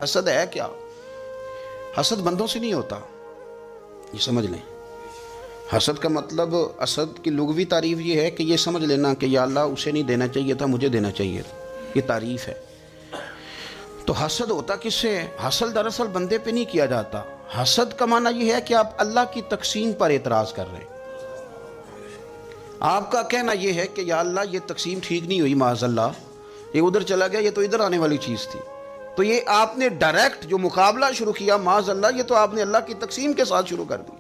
حسد ہے کیا؟ حسد بندوں سے نہیں ہوتا، یہ سمجھ لیں۔ حسد کا مطلب، حسد کی لغوی تعریف یہ ہے کہ یہ سمجھ لینا کہ یا اللہ اسے نہیں دینا چاہیے تھا، مجھے دینا چاہیے تھا، یہ تعریف ہے۔ تو حسد ہوتا کس سے ہے؟ حسد دراصل بندے پہ نہیں کیا جاتا۔ حسد کا معنی یہ ہے کہ آپ اللہ کی تقسیم پر اعتراض کر رہے ہیں۔ آپ کا کہنا یہ ہے کہ یا اللہ یہ تقسیم ٹھیک نہیں ہوئی، معاذ اللہ یہ ادھر چلا گیا، یہ تو ادھر آنے والی چیز تھی۔ تو یہ آپ نے ڈائریکٹ جو مقابلہ شروع کیا، معاذ اللہ یہ تو آپ نے اللہ کی تقسیم کے ساتھ شروع کر دی۔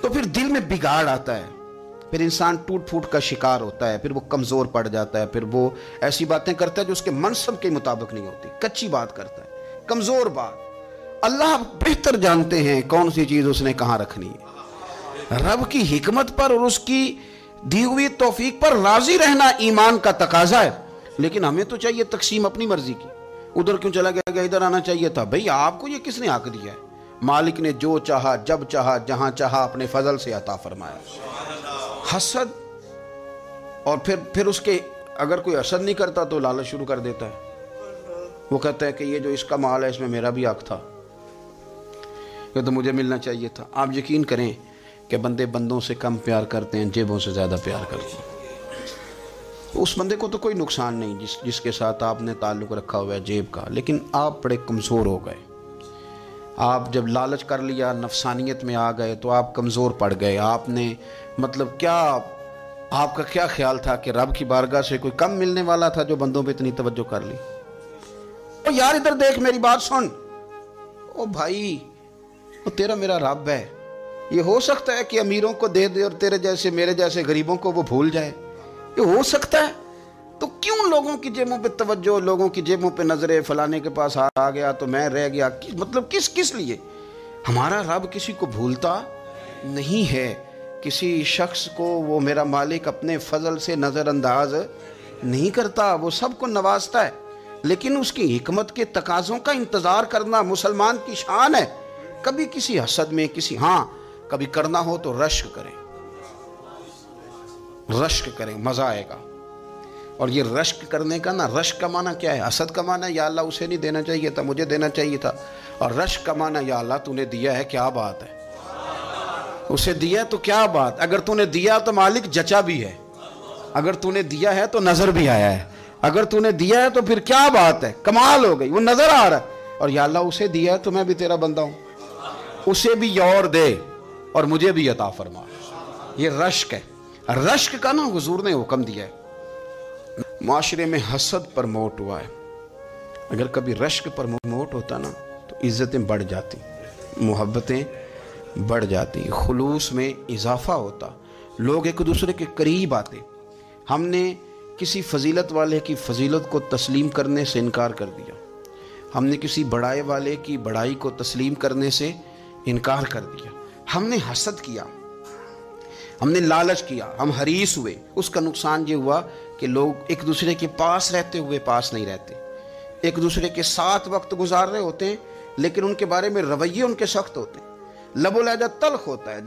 تو پھر دل میں بگاڑ آتا ہے، پھر انسان ٹوٹ پھوٹ کا شکار ہوتا ہے، پھر وہ کمزور پڑ جاتا ہے، پھر وہ ایسی باتیں کرتا ہے جو اس کے منصب کے مطابق نہیں ہوتی، کچی بات کرتا ہے، کمزور بات۔ اللہ بہتر جانتے ہیں کون سی چیز اس نے کہاں رکھنی ہے۔ رب کی حکمت پر اور اس کی دی ہوئی توفیق پر راضی رہنا ایمان کا تقاضا ہے، لیکن ہمیں تو چاہیے تقسیم اپنی مرضی کی۔ ادھر کیوں چلا گیا، ادھر آنا چاہیے تھا۔ بھئی آپ کو یہ کس نے حق دیا ہے؟ مالک نے جو چاہا، جب چاہا، جہاں چاہا اپنے فضل سے عطا فرمایا۔ حسد، اور پھر اس کے اگر کوئی حسد نہیں کرتا تو لالچ شروع کر دیتا ہے۔ وہ کہتا ہے کہ یہ جو اس کا مال ہے اس میں میرا بھی حق تھا، یہ تو مجھے ملنا چاہیے تھا۔ آپ یقین کریں کہ بندے بندوں سے کم پیار کرتے ہیں، جیبوں سے زیادہ پیار کرتے ہیں۔ اس بندے کو تو کوئی نقصان نہیں جس کے ساتھ آپ نے تعلق رکھا ہوا ہے جیب کا، لیکن آپ بڑے کمزور ہو گئے۔ آپ جب لالچ کر لیا، نفسانیت میں آ گئے تو آپ کمزور پڑ گئے۔ آپ نے کیا آپ کا کیا خیال تھا کہ رب کی بارگاہ سے کوئی کم ملنے والا تھا جو بندوں پہ اتنی توجہ کر لی؟ او یار ادھر دیکھ، میری بات سن۔ او بھائی، وہ تیرا میرا رب ہے۔ یہ ہو سکتا ہے کہ امیروں کو دے دے اور تیرے جیسے میرے جیسے غریبوں کو وہ بھول جائے، یہ ہو سکتا ہے۔ تو کیوں لوگوں کی جیبوں پہ توجہ، لوگوں کی جیبوں پہ نظریں، فلانے کے پاس آ گیا تو میں رہ گیا، کس لیے؟ ہمارا رب کسی کو بھولتا نہیں ہے، کسی شخص کو وہ میرا مالک اپنے فضل سے نظر انداز نہیں کرتا، وہ سب کو نوازتا ہے، لیکن اس کی حکمت کے تقاضوں کا انتظار کرنا مسلمان کی شان ہے۔ کبھی کسی حسد میں کبھی کرنا ہو تو رشک کریں، مزہ آئے گا۔ اور یہ رشک کرنے کا رشک کا معنی کیا ہے؟ حسد کا معنی یا اللہ اسے نہیں دینا چاہیے تھا، مجھے دینا چاہیے تھا، اور رشک کا معنی یا اللہ تو نے دیا ہے، کیا بات ہے، اسے دیا تو کیا بات، اگر تو نے دیا تو مالک جچا بھی ہے، اگر تو نے دیا ہے تو نظر بھی آیا ہے، اگر تو نے دیا ہے تو پھر کیا بات ہے، کمال ہو گئی، وہ نظر آ رہا ہے۔ اور یا اللہ اسے دیا ہے تو میں بھی تیرا بندہ ہوں، اسے بھی اور دے اور مجھے بھی عطا فرما۔ یہ رشک ہے۔ رشک کا حضور نے حکم دیا ہے۔ معاشرے میں حسد پرموٹ ہوا ہے، اگر کبھی رشک پرموٹ ہوتا تو عزتیں بڑھ جاتی، محبتیں بڑھ جاتی، خلوص میں اضافہ ہوتا، لوگ ایک دوسرے کے قریب آتے۔ ہم نے کسی فضیلت والے کی فضیلت کو تسلیم کرنے سے انکار کر دیا، ہم نے کسی بڑائی والے کی بڑائی کو تسلیم کرنے سے انکار کر دیا، ہم نے حسد کیا، ہم نے لالچ کیا، ہم حریص ہوئے۔ اس کا نقصان یہ ہوا کہ لوگ ایک دوسرے کے پاس رہتے ہوئے پاس نہیں رہتے، ایک دوسرے کے ساتھ وقت گزار رہے ہوتے ہیں، لیکن ان کے بارے میں رویے ان کے سخت ہوتے ہیں، لب و لہجہ تلخ ہوتا ہے۔